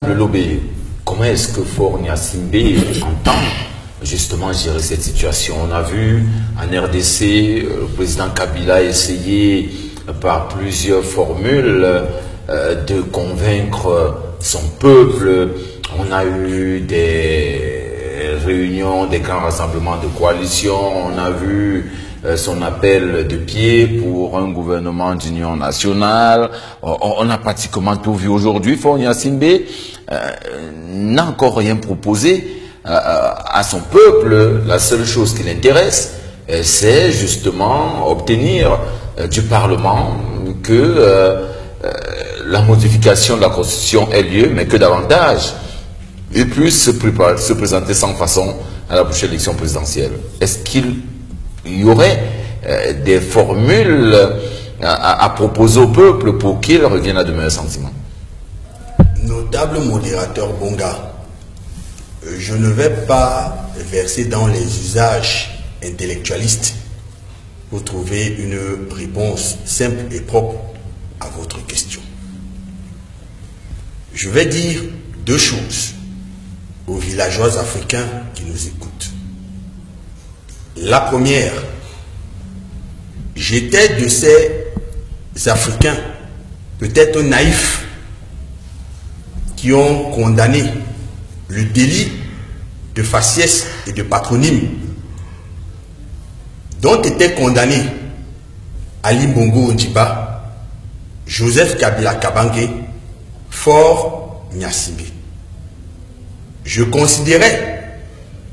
Le Lobé, comment est-ce que Faure Gnassingbé entend justement gérer cette situation? On a vu en RDC, le président Kabila essayer par plusieurs formules de convaincre son peuple. On a eu des réunions, des grands rassemblements de coalition, on a vu son appel de pied pour un gouvernement d'union nationale. On a pratiquement tout vu aujourd'hui. Faure Gnassingbé n'a encore rien proposé à son peuple. La seule chose qui l'intéresse, c'est justement obtenir du Parlement que la modification de la Constitution ait lieu, mais que davantage il puisse se présenter sans façon à la prochaine élection présidentielle. Est-ce qu'il y aurait des formules à proposer au peuple pour qu'il revienne à de meilleurs sentiments? Notable modérateur Bonga, je ne vais pas verser dans les usages intellectualistes pour trouver une réponse simple et propre à votre question. Je vais dire deux choses aux villageois africains qui nous écoutent. La première, j'étais de ces Africains, peut-être naïfs, qui ont condamné le délit de faciès et de patronyme dont étaient condamnés Ali Bongo Ondimba, Joseph Kabila Kabange, Faure Gnassingbé. Je considérais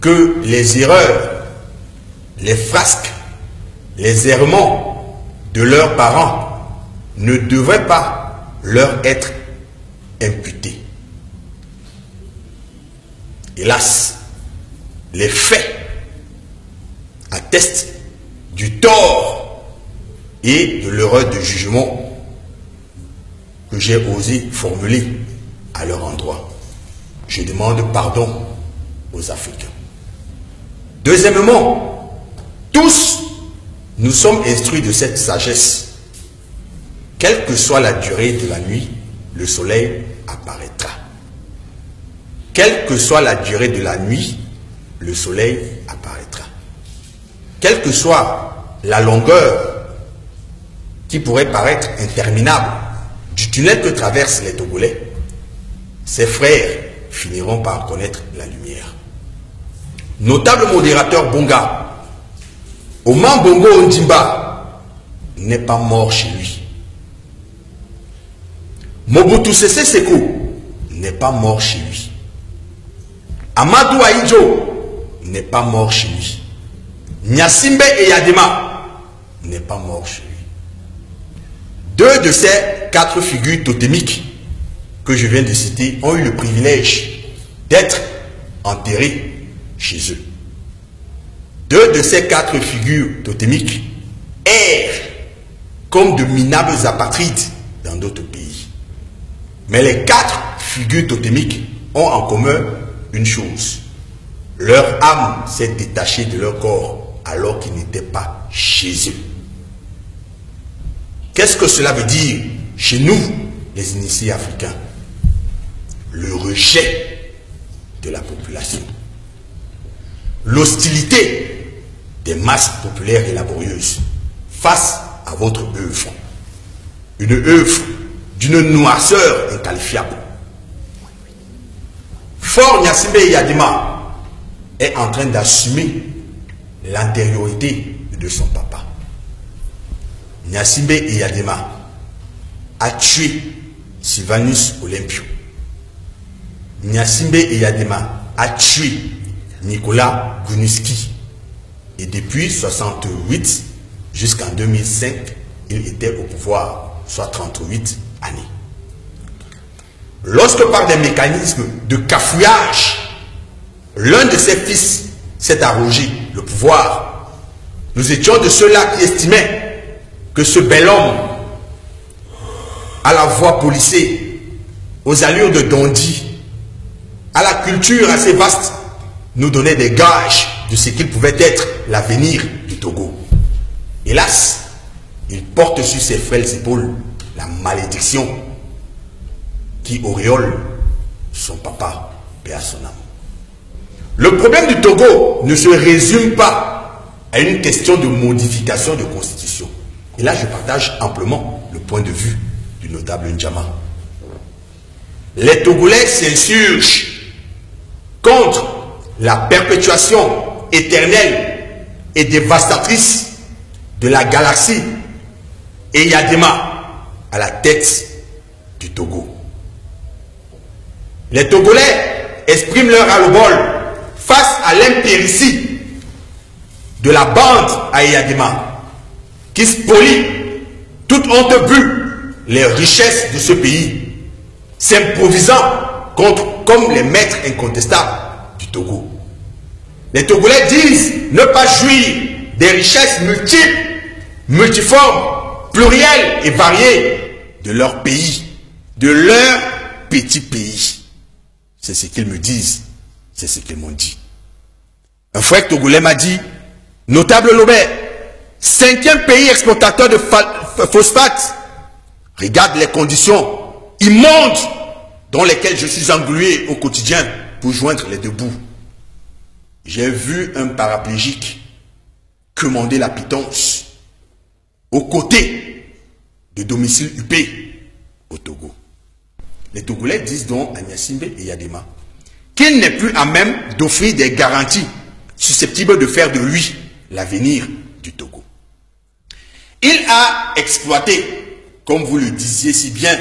que les erreurs, les frasques, les errements de leurs parents ne devraient pas leur être imputés. Hélas, les faits attestent du tort et de l'erreur de jugement que j'ai osé formuler à leur endroit. Je demande pardon aux Africains. Deuxièmement, tous nous sommes instruits de cette sagesse. Quelle que soit la durée de la nuit, le soleil apparaîtra. Quelle que soit la durée de la nuit, le soleil apparaîtra. Quelle que soit la longueur qui pourrait paraître interminable du tunnel que traversent les Togolais, ses frères finiront par connaître la lumière. Notable modérateur Bonga, Oman Bongo Ondimba n'est pas mort chez lui. Mobutu Sese Seko n'est pas mort chez lui. Amadou Ahidjo n'est pas mort chez lui. Gnassingbé Eyadema n'est pas mort chez lui. Deux de ces quatre figures totémiques que je viens de citer ont eu le privilège d'être enterrés chez eux. Deux de ces quatre figures totémiques errent comme de minables apatrides dans d'autres pays. Mais les quatre figures totémiques ont en commun une chose. Leur âme s'est détachée de leur corps alors qu'ils n'étaient pas chez eux. Qu'est-ce que cela veut dire chez nous, les initiés africains? Le rejet de la population. L'hostilité des masses populaires et laborieuses face à votre œuvre. Une œuvre d'une noirceur inqualifiable. Faure Gnassingbé Eyadema est en train d'assumer l'antériorité de son papa. Gnassingbé Eyadema a tué Sylvanus Olympio. Gnassingbé Eyadema a tué Nicolas Guniski. Et depuis 1968 jusqu'en 2005, il était au pouvoir, soit 38 années. Lorsque par des mécanismes de cafouillage, l'un de ses fils s'est arrogé le pouvoir, nous étions de ceux-là qui estimaient que ce bel homme, à la voix polissée, aux allures de dandy, à la culture assez vaste, nous donnait des gages de ce qu'il pouvait être l'avenir du Togo. Hélas, il porte sur ses frêles épaules la malédiction qui auréole son papa, paix à son âme. Le problème du Togo ne se résume pas à une question de modification de constitution. Et là, je partage amplement le point de vue du notable N'Djama. Les Togolais s'insurgent contre la perpétuation éternelle et dévastatrice de la galaxie et Yadema à la tête du Togo. Les Togolais expriment leur ras-le-bol face à l'impéritie de la bande à Yadema qui spolie toute honte but les richesses de ce pays, s'improvisant comme les maîtres incontestables du Togo. Les Togolais disent ne pas jouir des richesses multiples, multiformes, plurielles et variées de leur pays, de leur petit pays. C'est ce qu'ils me disent, c'est ce qu'ils m'ont dit. Un frère togolais m'a dit, notable Lobé, 5e pays exportateur de phosphate, regarde les conditions immondes dans lesquelles je suis englué au quotidien pour joindre les deux bouts. J'ai vu un paraplégique commander la pitance aux côtés de domicile UP au Togo. Les Togolais disent donc à Gnassingbé et Yadema qu'il n'est plus à même d'offrir des garanties susceptibles de faire de lui l'avenir du Togo. Il a exploité, comme vous le disiez si bien,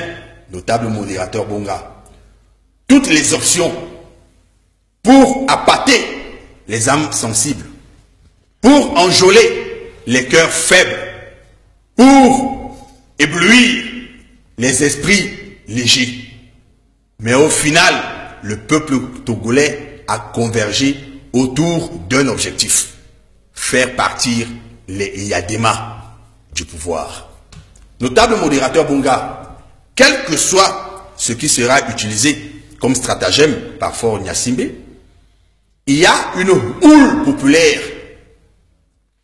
notable modérateur Bonga, toutes les options pour appâter les âmes sensibles, pour enjôler les cœurs faibles, pour éblouir les esprits légers. Mais au final, le peuple togolais a convergé autour d'un objectif: faire partir les Yadema du pouvoir. Notable modérateur Bonga, quel que soit ce qui sera utilisé comme stratagème par Faure Gnassingbé, il y a une houle populaire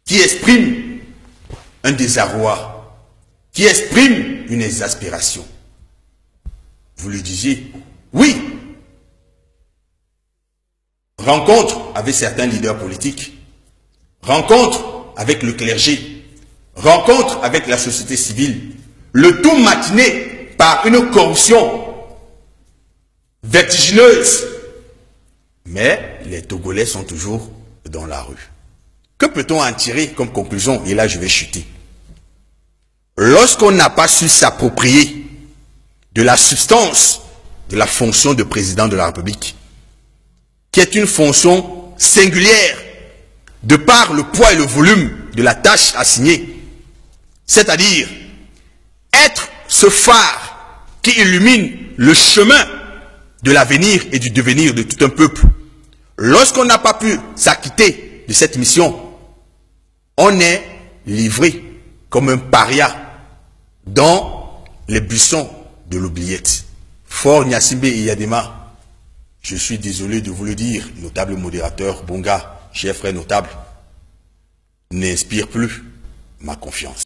qui exprime un désarroi, qui exprime une exaspération. Vous le disiez, oui, rencontre avec certains leaders politiques, rencontre avec le clergé, rencontre avec la société civile, le tout matiné par une corruption vertigineuse. Mais les Togolais sont toujours dans la rue. Que peut-on en tirer comme conclusion? Et là, je vais chuter. Lorsqu'on n'a pas su s'approprier de la substance de la fonction de président de la République, qui est une fonction singulière de par le poids et le volume de la tâche assignée, c'est-à-dire être ce phare qui illumine le chemin de l'avenir et du devenir de tout un peuple. Lorsqu'on n'a pas pu s'acquitter de cette mission, on est livré comme un paria dans les buissons de l'oubliette. Faure Gnassingbé et Yadema, je suis désolé de vous le dire, notable modérateur Bonga, cher frère notable, n'inspire plus ma confiance.